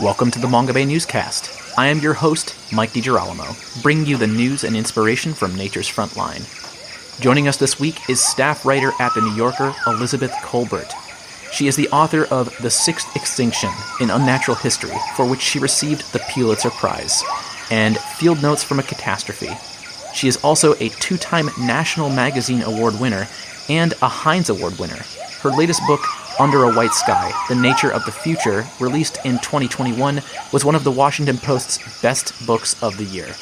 Welcome to the Mongabay Newscast. I am your host, Mike DiGirolamo, bringing you the news and inspiration from nature's front line. Joining us this week is staff writer at The New Yorker, Elizabeth Kolbert. She is the author of The Sixth Extinction in Unnatural History, for which she received the Pulitzer-prize, and Field Notes from a Catastrophe. She is also a two-time National Magazine Award winner and a Heinz Award winner. Her latest book, Under a White Sky, The Nature of the Future, released in 2021, was one of the Washington Post's best books of the year.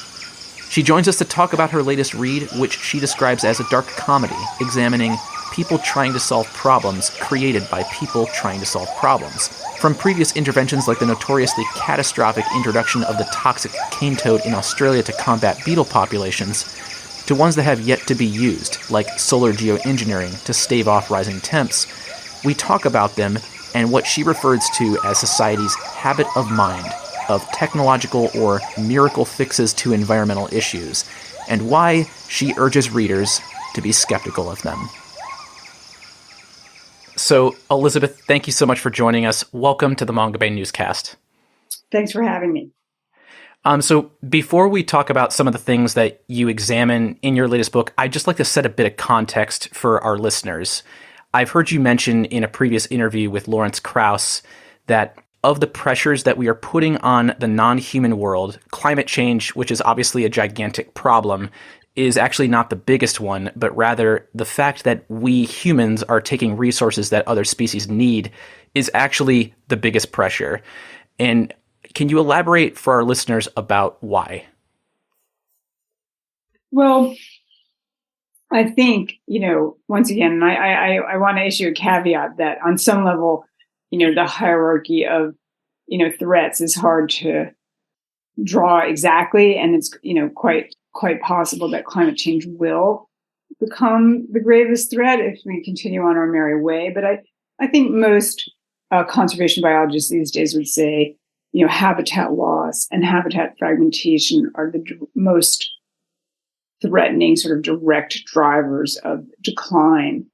She joins us to talk about her latest read, which she describes as a dark comedy, examining people trying to solve problems created by people trying to solve problems. From previous interventions like the notoriously catastrophic introduction of the toxic cane toad in Australia to combat beetle populations, to ones that have yet to be used, like solar geoengineering to stave off rising temps, we talk about them and what she refers to as society's habit of mind, of technological or miracle fixes to environmental issues, and why she urges readers to be skeptical of them. So, Elizabeth, thank you so much for joining us. Welcome to the Mongabay Newscast. Thanks for having me. So before we talk about some of the things that you examine in your latest book, I'd just like to set a bit of context for our listeners. I've heard you mention in a previous interview with Lawrence Krauss that of the pressures that we are putting on the non-human world, climate change, which is obviously a gigantic problem, is actually not the biggest one, but rather the fact that we humans are taking resources that other species need is actually the biggest pressure. And can you elaborate for our listeners about why? Well, I think, once again, and I want to issue a caveat that on some level, the hierarchy of, threats is hard to draw exactly. And it's, quite possible that climate change will become the gravest threat if we continue on our merry way. But I think most conservation biologists these days would say, habitat loss and habitat fragmentation are the most threatening sort of direct drivers of decline,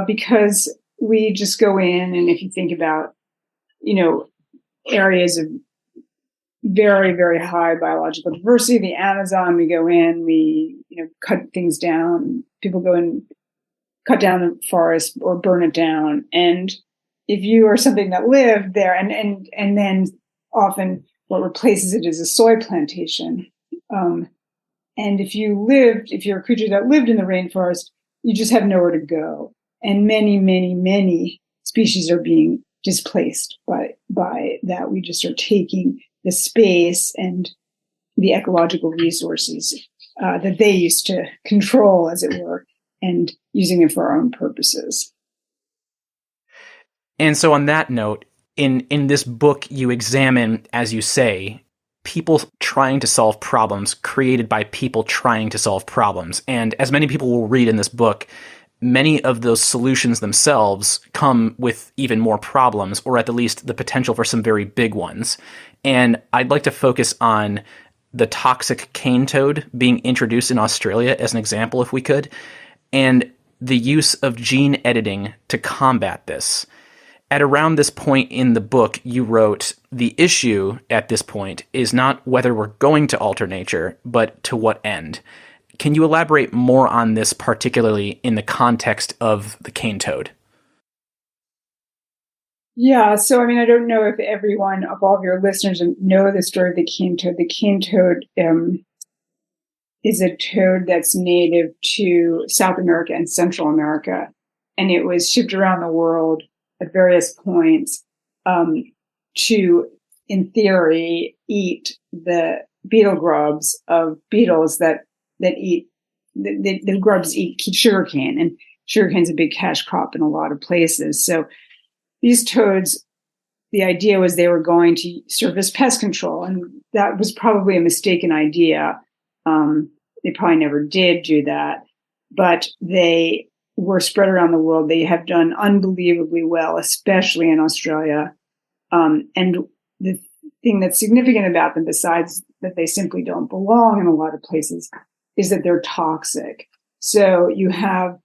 because we just go in, and if you think about, areas of very, very high biological diversity, the Amazon, we go in, we, cut things down, people go and cut down the forest or burn it down. And if you are something that lived there, and then often what replaces it is a soy plantation. And if you're a creature that lived in the rainforest, you just have nowhere to go. And many, many, many species are being displaced by that. We just are taking the space and the ecological resources that they used to control, as it were, and using it for our own purposes. And so on that note, in this book, you examine, as you say, people trying to solve problems created by people trying to solve problems. And as many people will read in this book, many of those solutions themselves come with even more problems, or at the least the potential for some very big ones. And I'd like to focus on the toxic cane toad being introduced in Australia as an example, if we could, and the use of gene editing to combat this. At around this point in the book, you wrote, the issue at this point is not whether we're going to alter nature, but to what end. Can you elaborate more on this, particularly in the context of the cane toad? Yeah, so I don't know if everyone of all of your listeners know the story of the cane toad. The cane toad is a toad that's native to South America and Central America, and it was shipped around the world at various points to, in theory, eat the beetle grubs of beetles that eat the grubs eat sugarcane, and sugarcane is a big cash crop in a lot of places. So these toads, the idea was they were going to serve as pest control, and that was probably a mistaken idea. They probably never did do that, but they were spread around the world. They have done unbelievably well, especially in Australia. And the thing that's significant about them, besides that they simply don't belong in a lot of places, is that they're toxic. So you have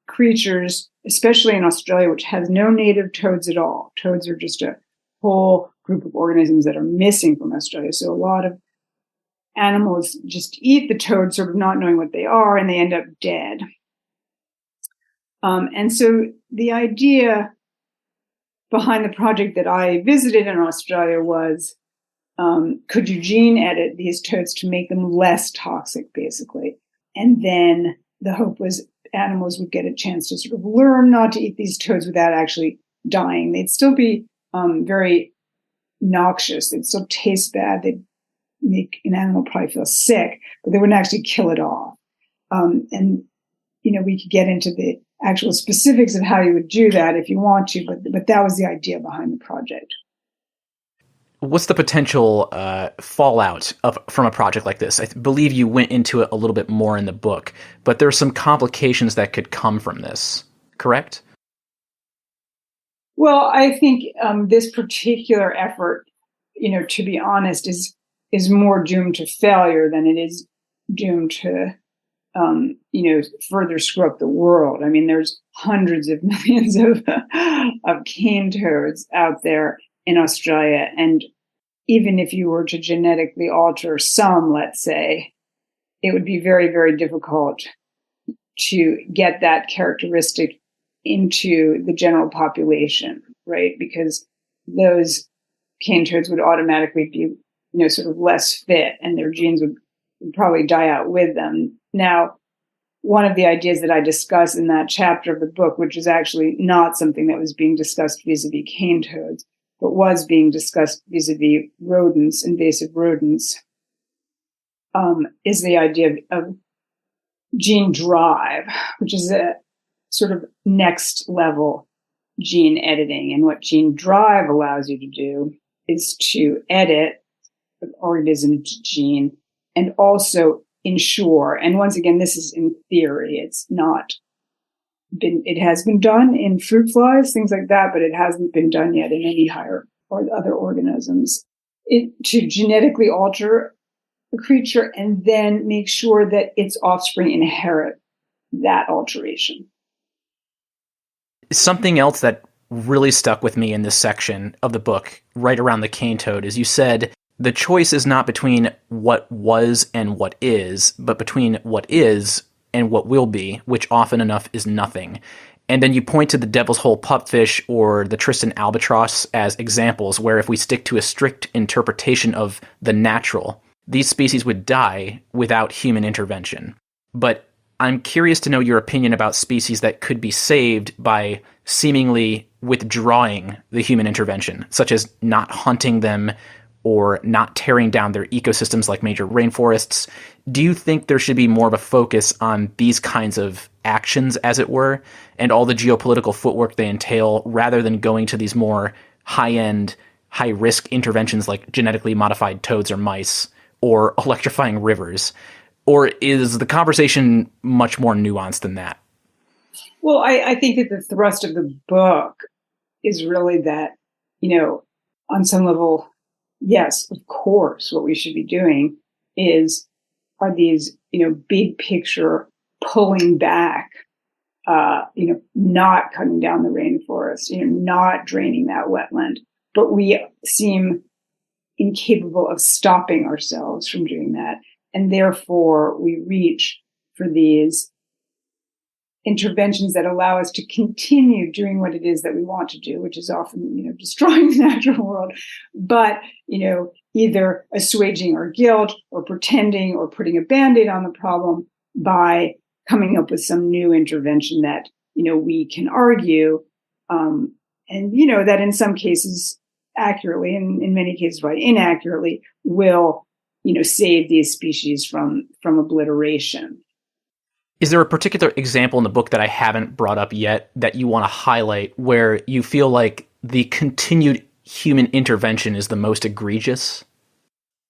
creatures, especially in Australia, which has no native toads at all. Toads are just a whole group of organisms that are missing from Australia. So a lot of animals just eat the toads, sort of not knowing what they are, and they end up dead. And so the idea behind the project that I visited in Australia was, could you gene edit these toads to make them less toxic, basically? And then the hope was animals would get a chance to sort of learn not to eat these toads without actually dying. They'd still be very noxious. They'd still taste bad. They'd make an animal probably feel sick, but they wouldn't actually kill it off. And, we could get into the actual specifics of how you would do that if you want to, but that was the idea behind the project. What's the potential fallout from a project like this? I believe you went into it a little bit more in the book, but there are some complications that could come from this, correct? Well, I think this particular effort, to be honest, is more doomed to failure than it is doomed to, further screw up the world. I mean, there's hundreds of millions of cane toads out there in Australia. And even if you were to genetically alter some, let's say, it would be very, very difficult to get that characteristic into the general population, right? Because those cane toads would automatically be, sort of less fit, and their genes would probably die out with them. Now, one of the ideas that I discuss in that chapter of the book, which is actually not something that was being discussed vis-a-vis cane toads, but was being discussed vis-a-vis rodents, invasive rodents, is the idea of gene drive, which is a sort of next level gene editing. And what gene drive allows you to do is to edit an organism's gene and also ensure, and once again, this is in theory, it has been done in fruit flies, things like that, but it hasn't been done yet in any higher or other organisms, to genetically alter a creature and then make sure that its offspring inherit that alteration. Something else that really stuck with me in this section of the book, right around the cane toad, is you said the choice is not between what was and what is, but between what is and what will be, which often enough is nothing. And then you point to the devil's hole pupfish or the Tristan albatross as examples where if we stick to a strict interpretation of the natural, these species would die without human intervention. But I'm curious to know your opinion about species that could be saved by seemingly withdrawing the human intervention, such as not hunting them or not tearing down their ecosystems like major rainforests. Do you think there should be more of a focus on these kinds of actions, as it were, and all the geopolitical footwork they entail, rather than going to these more high-end, high-risk interventions like genetically modified toads or mice, or electrifying rivers? Or is the conversation much more nuanced than that? Well, I think that the thrust of the book is really that, on some level, yes, of course, what we should be doing are these, big picture pulling back, not cutting down the rainforest, not draining that wetland. But we seem incapable of stopping ourselves from doing that. And therefore, we reach for these interventions that allow us to continue doing what it is that we want to do, which is often, destroying the natural world, but, either assuaging our guilt or pretending or putting a Band-Aid on the problem by coming up with some new intervention that, we can argue, and, that in some cases accurately, and in many cases, right, inaccurately, will, save these species from obliteration. Is there a particular example in the book that I haven't brought up yet that you want to highlight where you feel like the continued human intervention is the most egregious?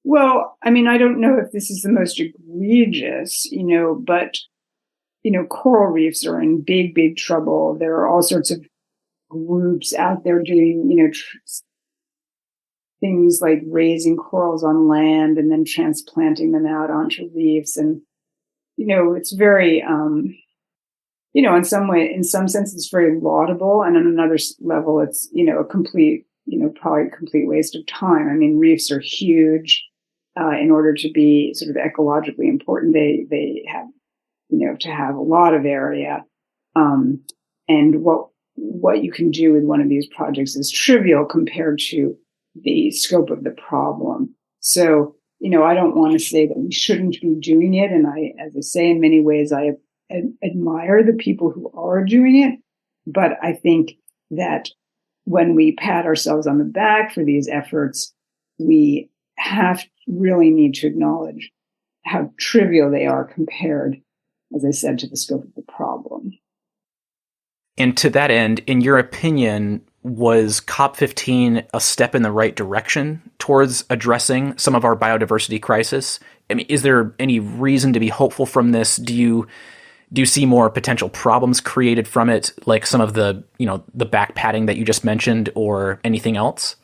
Well, I mean, I don't know if this is the most egregious, but, coral reefs are in big, big trouble. There are all sorts of groups out there doing, things like raising corals on land and then transplanting them out onto reefs. And, it's very, in some sense, it's very laudable. And on another level, it's, a complete, probably a complete waste of time. I mean, reefs are huge. In order to be sort of ecologically important, they have, to have a lot of area. And what you can do with one of these projects is trivial compared to the scope of the problem. So, I don't want to say that we shouldn't be doing it. And as I say, in many ways, I admire the people who are doing it. But I think that when we pat ourselves on the back for these efforts, we really need to acknowledge how trivial they are compared, as I said, to the scope of the problem. And to that end, in your opinion, was COP15 a step in the right direction towards addressing some of our biodiversity crisis? I mean, is there any reason to be hopeful from this? Do you see more potential problems created from it, like some of the, the back patting that you just mentioned, or anything else?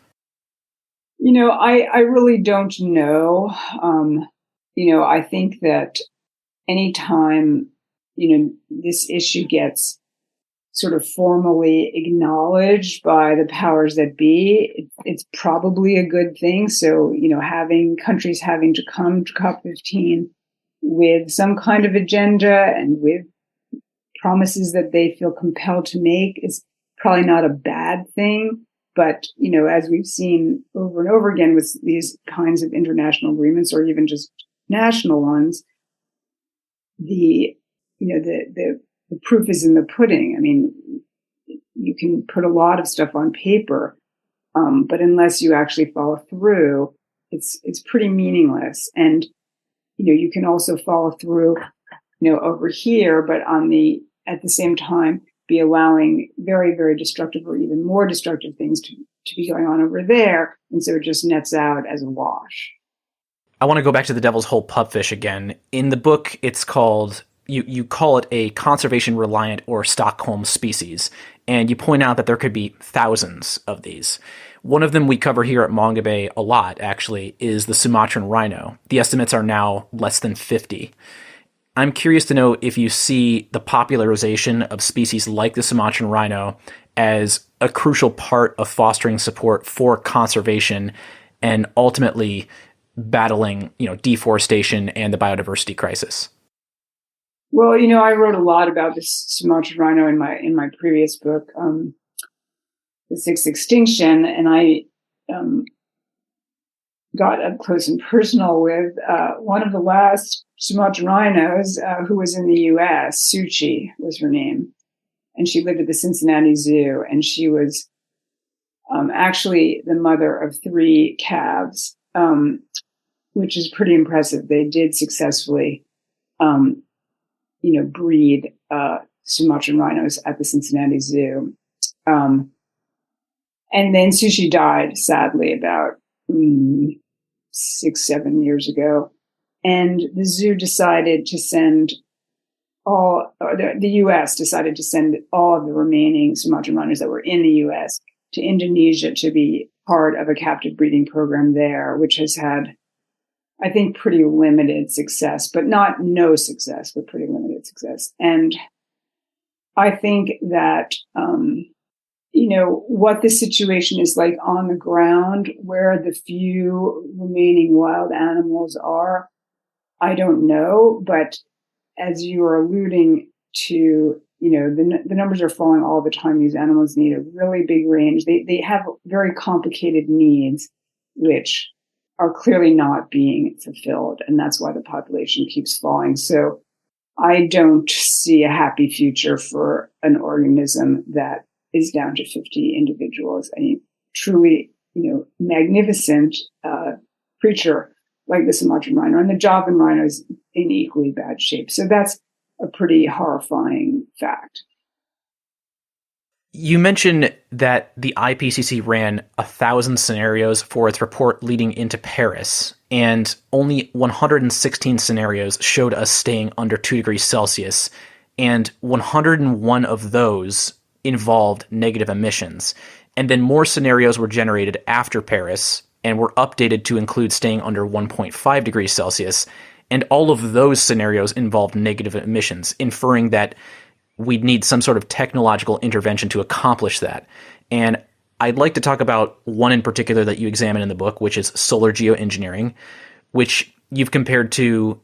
I really don't know. I think that anytime, this issue gets sort of formally acknowledged by the powers that be, it's probably a good thing. So, countries having to come to COP15 with some kind of agenda and with promises that they feel compelled to make is probably not a bad thing. But, as we've seen over and over again with these kinds of international agreements, or even just national ones, the proof is in the pudding. I mean, you can put a lot of stuff on paper, but unless you actually follow through, it's pretty meaningless. And, you can also follow through, over here, but at the same time, be allowing very, very destructive or even more destructive things to be going on over there. And so it just nets out as a wash. I want to go back to the devil's hole pupfish again. In the book, it's called, you call it a conservation reliant or Stockholm species. And you point out that there could be thousands of these. One of them we cover here at Mongabay a lot, actually, is the Sumatran rhino. The estimates are now less than 50. I'm curious to know if you see the popularization of species like the Sumatran rhino as a crucial part of fostering support for conservation and ultimately battling, deforestation and the biodiversity crisis. Well, I wrote a lot about this Sumatran rhino in my previous book, The Sixth Extinction, and I got up close and personal with one of the last Sumatran rhinos who was in the U.S. Suchi was her name, and she lived at the Cincinnati Zoo, and she was actually the mother of 3 calves, which is pretty impressive. They did successfully, breed Sumatran rhinos at the Cincinnati Zoo. And then Sushi died, sadly, about 6-7 years ago. And the zoo decided to send the U.S. decided to send all of the remaining Sumatran rhinos that were in the U.S. to Indonesia to be part of a captive breeding program there, which has had, I think, pretty limited success, but not no success, but pretty limited success. And I think that, what the situation is like on the ground, where the few remaining wild animals are, I don't know. But as you are alluding to, the numbers are falling all the time. These animals need a really big range. They have very complicated needs, which are clearly not being fulfilled. And that's why the population keeps falling. So I don't see a happy future for an organism that is down to 50 individuals. I mean, truly, magnificent creature like the Sumatran rhino, and the Javan rhino is in equally bad shape. So that's a pretty horrifying fact. You mentioned that the IPCC ran 1,000 scenarios for its report leading into Paris, and only 116 scenarios showed us staying under 2 degrees Celsius, and 101 of those involved negative emissions. And then more scenarios were generated after Paris and were updated to include staying under 1.5 degrees Celsius. And all of those scenarios involved negative emissions, inferring that we'd need some sort of technological intervention to accomplish that. And I'd like to talk about one in particular that you examine in the book, which is solar geoengineering, which you've compared to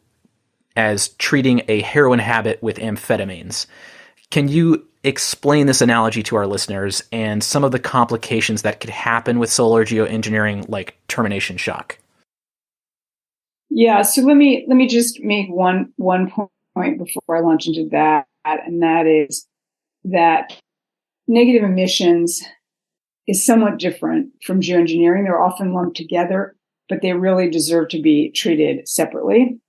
as treating a heroin habit with amphetamines. Can you explain this analogy to our listeners and some of the complications that could happen with solar geoengineering, like termination shock? Yeah, so let me just make one point before I launch into that, and that is that negative emissions is somewhat different from geoengineering. They're often lumped together, but they really deserve to be treated separately.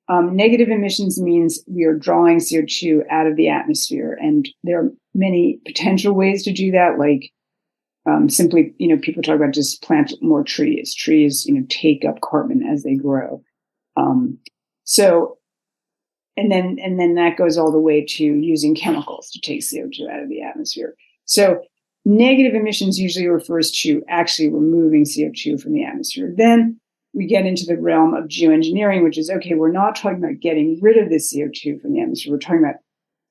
Negative emissions means we are drawing CO2 out of the atmosphere, and there are many potential ways to do that, like simply, people talk about just plant more trees. Trees, take up carbon as they grow. So, and then that goes all the way to using chemicals to take CO2 out of the atmosphere. So negative emissions usually refers to actually removing CO2 from the atmosphere. Then we get into the realm of geoengineering, which is, okay, we're not talking about getting rid of the CO2 from the atmosphere. We're talking about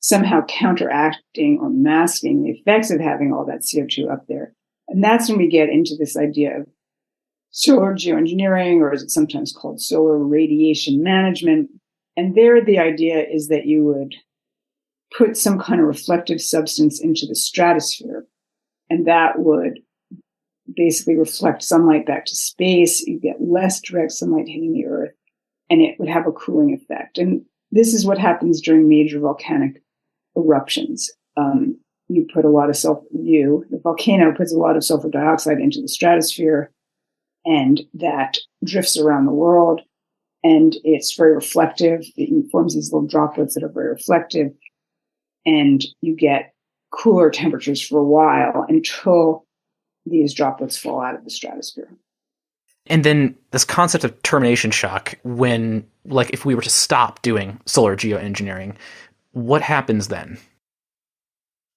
somehow counteracting or masking the effects of having all that CO2 up there. And that's when we get into this idea of solar geoengineering, or is it sometimes called solar radiation management? And there, the idea is that you would put some kind of reflective substance into the stratosphere, and that would basically reflect sunlight back to space. You get less direct sunlight hitting the Earth, and it would have a cooling effect. And this is what happens during major volcanic eruptions. You put a lot of the volcano puts a lot of sulfur dioxide into the stratosphere, and that drifts around the world, and it's very reflective. It forms these little droplets that are very reflective, and you get cooler temperatures for a while until these droplets fall out of the stratosphere. And then this concept of termination shock, when, like, if we were to stop doing solar geoengineering, what happens then?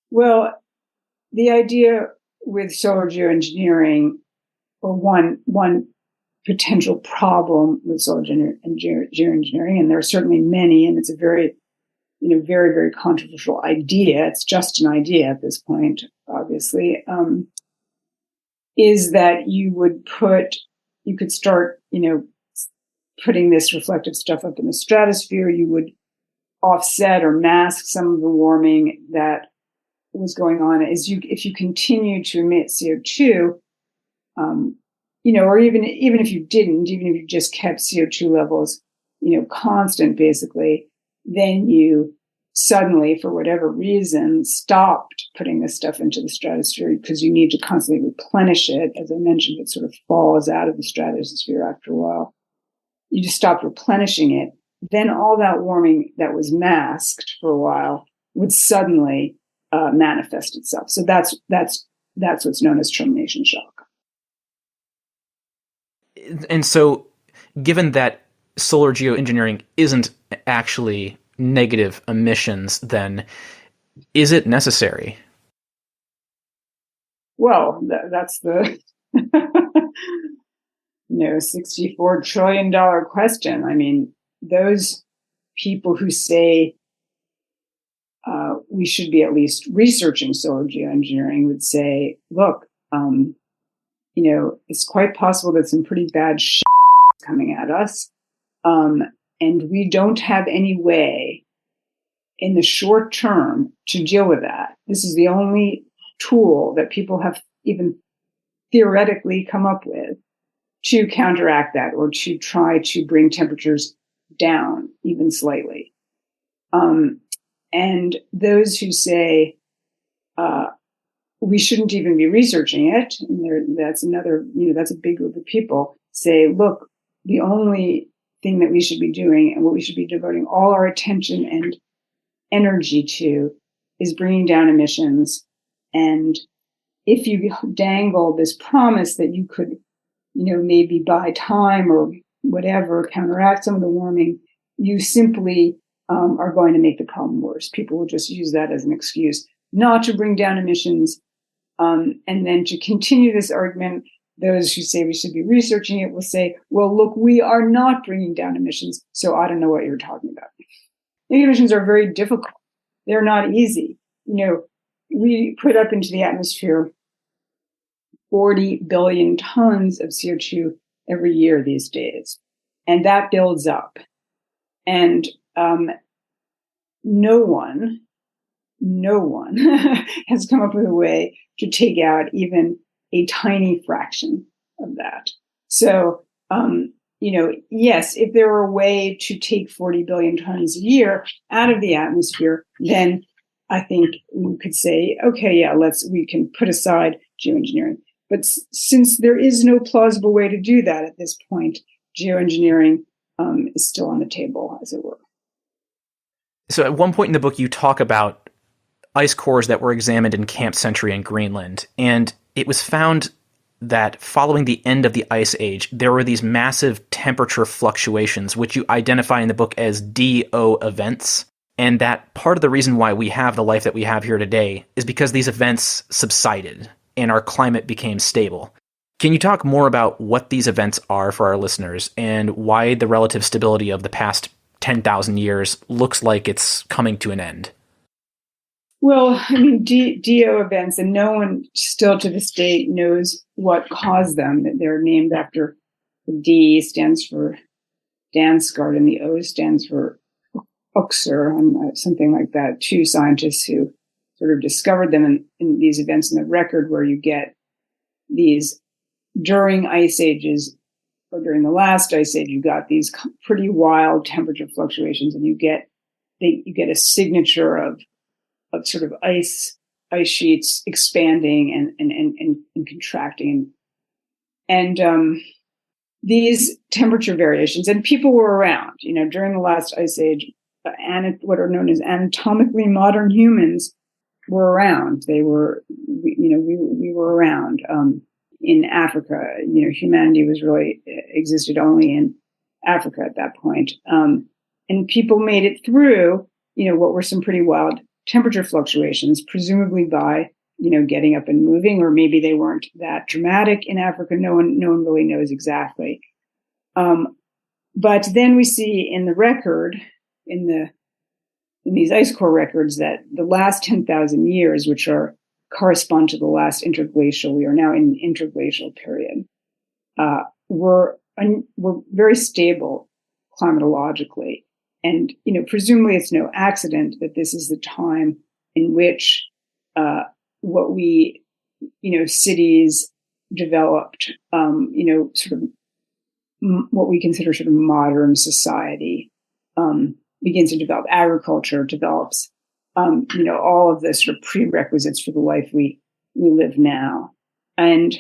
Well, the idea with solar geoengineering, or one potential problem with solar geoengineering, and there are certainly many, and it's a very, very, very controversial idea. It's just an idea at this point, obviously, is that you could start, putting this reflective stuff up in the stratosphere. You would offset or mask some of the warming that was going on if you continue to emit CO2, or even if you didn't, even if you just kept CO2 levels, constant basically, then you suddenly, for whatever reason, stopped putting this stuff into the stratosphere because you need to constantly replenish it. As I mentioned, it sort of falls out of the stratosphere after a while. You just stopped replenishing it. Then all that warming that was masked for a while would suddenly manifest itself. So that's what's known as termination shock. And so, given that solar geoengineering isn't actually negative emissions, then is it necessary? Well, that's the $64 trillion question. I mean, those people who say we should be at least researching solar geoengineering would say, look, it's quite possible that some pretty bad shit is coming at us. And we don't have any way in the short term to deal with that. This is the only tool that people have even theoretically come up with to counteract that, or to try to bring temperatures down even slightly. And those who say we shouldn't even be researching it, and that's another, that's a big group of people, say, look, the only thing that we should be doing and what we should be devoting all our attention and energy to is bringing down emissions. And if you dangle this promise that you could, maybe buy time or whatever, counteract some of the warming, you simply are going to make the problem worse. People will just use that as an excuse not to bring down emissions. And then to continue this argument, those who say we should be researching it will say, well, look, we are not bringing down emissions, so I don't know what you're talking about. Negative emissions are very difficult. They're not easy. We put up into the atmosphere 40 billion tons of CO2 every year these days. And that builds up. And no one has come up with a way to take out even a tiny fraction of that. So, yes, if there were a way to take 40 billion tons a year out of the atmosphere, then I think we could say, okay, yeah, we can put aside geoengineering. But since there is no plausible way to do that at this point, geoengineering is still on the table, as it were. So at one point in the book, you talk about ice cores that were examined in Camp Century in Greenland, and it was found that following the end of the Ice Age, there were these massive temperature fluctuations, which you identify in the book as DO events, and that part of the reason why we have the life that we have here today is because these events subsided and our climate became stable. Can you talk more about what these events are for our listeners and why the relative stability of the past 10,000 years looks like it's coming to an end? Well, I mean, DO events, and no one still to this day knows what caused them. They're named after the D stands for Dansgaard and the O stands for Uxer, something like that. Two scientists who sort of discovered them in these events in the record where you get these during ice ages or during the last ice age, you got these pretty wild temperature fluctuations, and you get a signature of sort of ice sheets expanding and contracting. And these temperature variations, and people were around, during the last ice age, what are known as anatomically modern humans were around. We were around. In Africa, humanity was really existed only in Africa at that point. And people made it through, what were some pretty wild temperature fluctuations, presumably by, getting up and moving, or maybe they weren't that dramatic in Africa. No one really knows exactly. But then we see in the record, in these ice core records, that the last 10,000 years, which correspond to the last interglacial, we are now in interglacial period, were very stable climatologically. And, presumably it's no accident that this is the time in which what we, cities developed, sort of what we consider sort of modern society begins to develop. Agriculture develops, all of the sort of prerequisites for the life we live now, and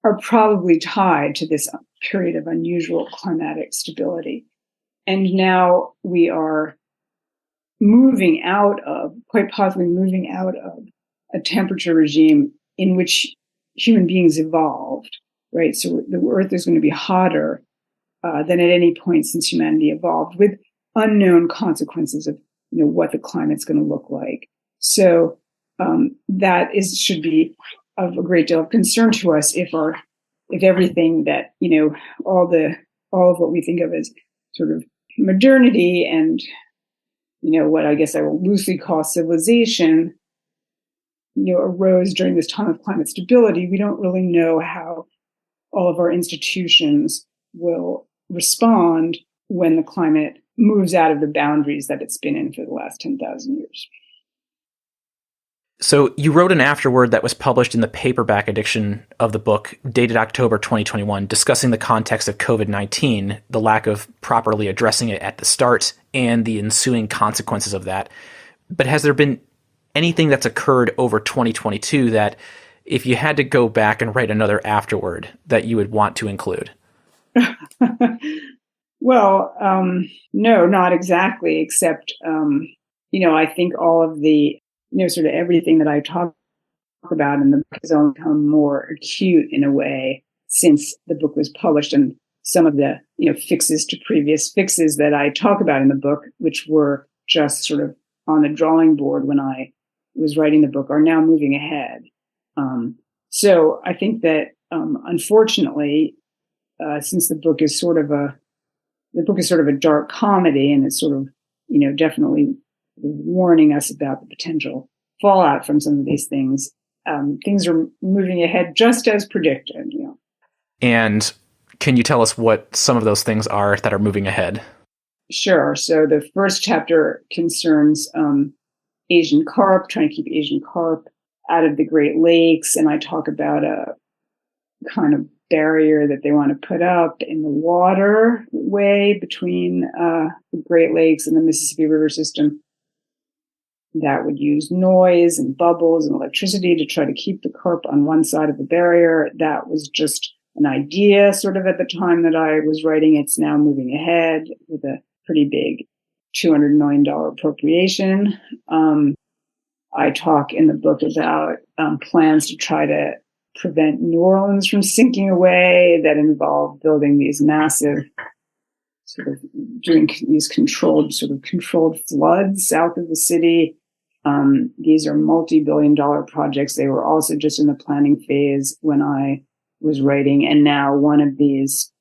are probably tied to this period of unusual climatic stability. And now we are quite possibly moving out of a temperature regime in which human beings evolved, right? So the Earth is going to be hotter than at any point since humanity evolved, with unknown consequences of what the climate's going to look like. So that should be of a great deal of concern to us if everything that all of what we think of as sort of modernity and what I guess I will loosely call civilization arose during this time of climate stability. We don't really know how all of our institutions will respond when the climate moves out of the boundaries that it's been in for the last 10,000 years. So you wrote an afterword that was published in the paperback edition of the book, dated October 2021, discussing the context of COVID-19, the lack of properly addressing it at the start, and the ensuing consequences of that. But has there been anything that's occurred over 2022 that, if you had to go back and write another afterword, that you would want to include? Well, no, not exactly, except, I think all of the, sort of everything that I talk about in the book has only become more acute in a way since the book was published, and some of the, fixes to previous fixes that I talk about in the book, which were just sort of on the drawing board when I was writing the book, are now moving ahead. So I think that, unfortunately, since the book is sort of a dark comedy, and it's sort of, definitely warning us about the potential fallout from some of these things. things are moving ahead just as predicted. And can you tell us what some of those things are that are moving ahead? Sure. So the first chapter concerns Asian carp, trying to keep Asian carp out of the Great Lakes. And I talk about a kind of barrier that they want to put up in the waterway between the Great Lakes and the Mississippi River system that would use noise and bubbles and electricity to try to keep the carp on one side of the barrier. That was just an idea sort of at the time that I was writing. It's now moving ahead with a pretty big $200 million appropriation. I talk in the book about plans to try to prevent New Orleans from sinking away that involve building these massive sort of doing these controlled floods south of the city. These are multi-billion-dollar projects. They were also just in the planning phase when I was writing. And now one of these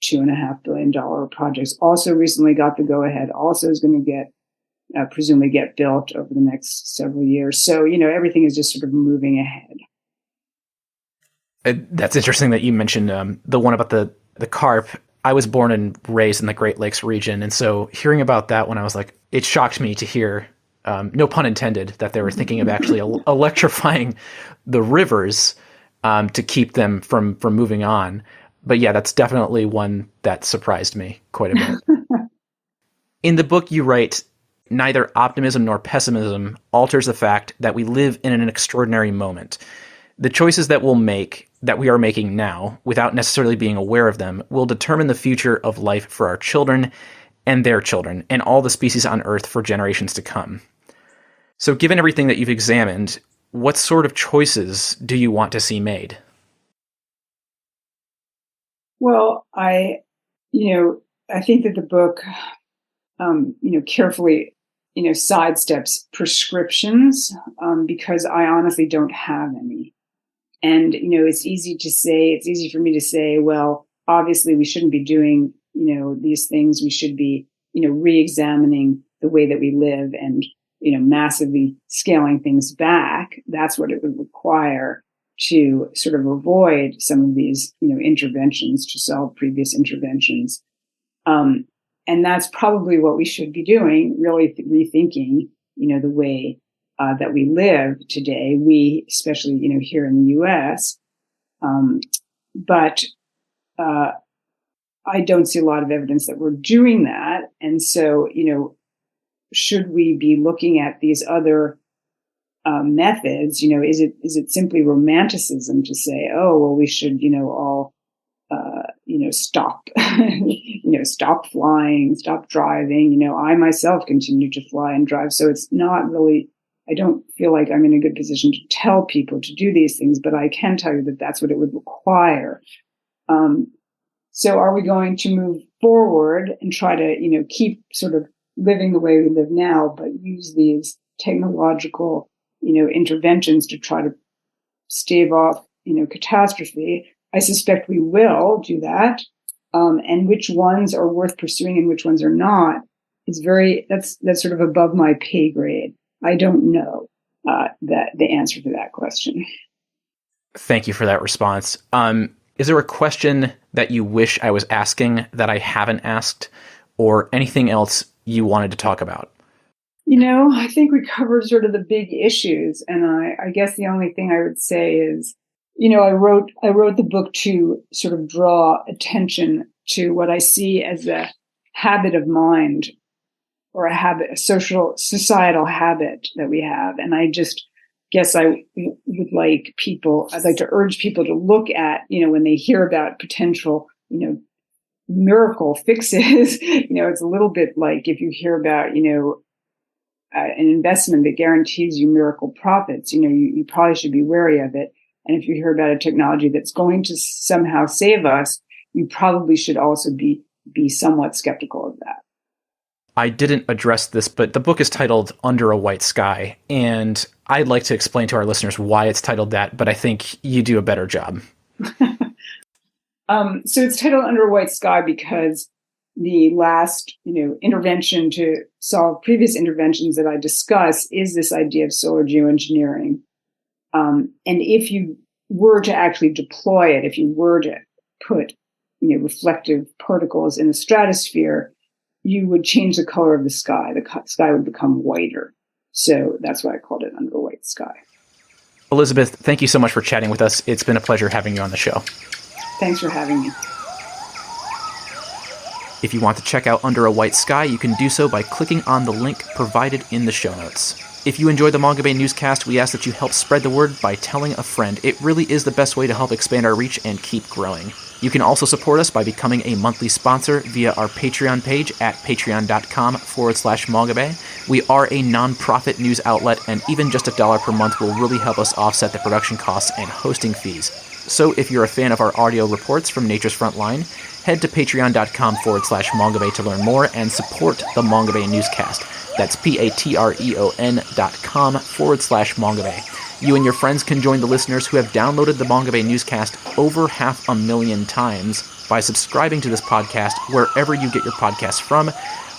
$2.5 billion projects also recently got the go-ahead, also is going to get presumably get built over the next several years. So, everything is just sort of moving ahead. That's interesting that you mentioned the one about the carp. I was born and raised in the Great Lakes region. And so hearing about that one, I was like, it shocked me to hear, no pun intended, that they were thinking of actually electrifying the rivers to keep them from moving on. But yeah, that's definitely one that surprised me quite a bit. In the book, you write, neither optimism nor pessimism alters the fact that we live in an extraordinary moment. The choices that we are making now, without necessarily being aware of them, will determine the future of life for our children and their children, and all the species on Earth for generations to come. So given everything that you've examined, what sort of choices do you want to see made? Well, I think that the book, carefully, sidesteps prescriptions, because I honestly don't have any. And, it's easy for me to say, well, obviously we shouldn't be doing, these things. We should be, re-examining the way that we live and, massively scaling things back. That's what it would require to sort of avoid some of these, interventions, to solve previous interventions. And that's probably what we should be doing, really rethinking, the way that we live today. We, especially, here in the U.S. But I don't see a lot of evidence that we're doing that. And so, should we be looking at these other methods? Is it simply romanticism to say, oh, well, we should, all, stop, stop flying, stop driving. I myself continue to fly and drive. So it's not really, I don't feel like I'm in a good position to tell people to do these things, but I can tell you that that's what it would require. So are we going to move forward and try to, keep sort of living the way we live now, but use these technological, interventions to try to stave off, catastrophe? I suspect we will do that. And which ones are worth pursuing and which ones are not is that's sort of above my pay grade. I don't know that the answer to that question. Thank you for that response. Is there a question that you wish I was asking that I haven't asked, or anything else you wanted to talk about? I think we covered sort of the big issues. And I guess the only thing I would say is, I wrote the book to sort of draw attention to what I see as a habit of mind, or a societal habit that we have. And I just guess I'd like to urge people to look at, when they hear about potential, miracle fixes, it's a little bit like if you hear about, an investment that guarantees you miracle profits, you probably should be wary of it. And if you hear about a technology that's going to somehow save us, you probably should also be somewhat skeptical of that. I didn't address this, but the book is titled Under a White Sky, and I'd like to explain to our listeners why it's titled that, but I think you do a better job. So it's titled Under a White Sky because the last, intervention to solve previous interventions that I discuss is this idea of solar geoengineering. And if you were to actually deploy it, if you were to put, reflective particles in the stratosphere, you would change the color of the sky. The sky would become whiter. So that's why I called it Under a White Sky. Elizabeth, thank you so much for chatting with us. It's been a pleasure having you on the show. Thanks for having me. If you want to check out Under a White Sky, you can do so by clicking on the link provided in the show notes. If you enjoy the Mongabay Newscast, we ask that you help spread the word by telling a friend. It really is the best way to help expand our reach and keep growing. You can also support us by becoming a monthly sponsor via our Patreon page at patreon.com/Mongabay. We are a non-profit news outlet, and even just $1 per month will really help us offset the production costs and hosting fees. So if you're a fan of our audio reports from Nature's Frontline, head to patreon.com/Mongabay to learn more and support the Mongabay Newscast. That's patreon.com/Mongabay. You and your friends can join the listeners who have downloaded the Mongabay Newscast over 500,000 times by subscribing to this podcast wherever you get your podcasts from,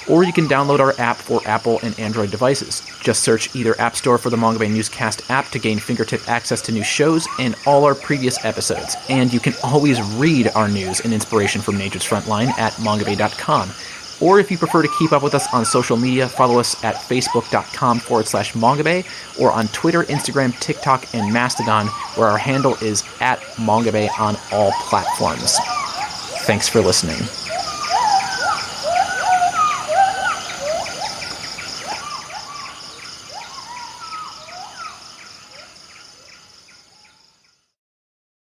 or you can download our app for Apple and Android devices. Just search either App Store for the Mongabay Newscast app to gain fingertip access to new shows and all our previous episodes. And you can always read our news and inspiration from Nature's Frontline at mongabay.com. Or if you prefer to keep up with us on social media, follow us at facebook.com/Mongabay or on Twitter, Instagram, TikTok, and Mastodon, where our handle is @Mongabay on all platforms. Thanks for listening.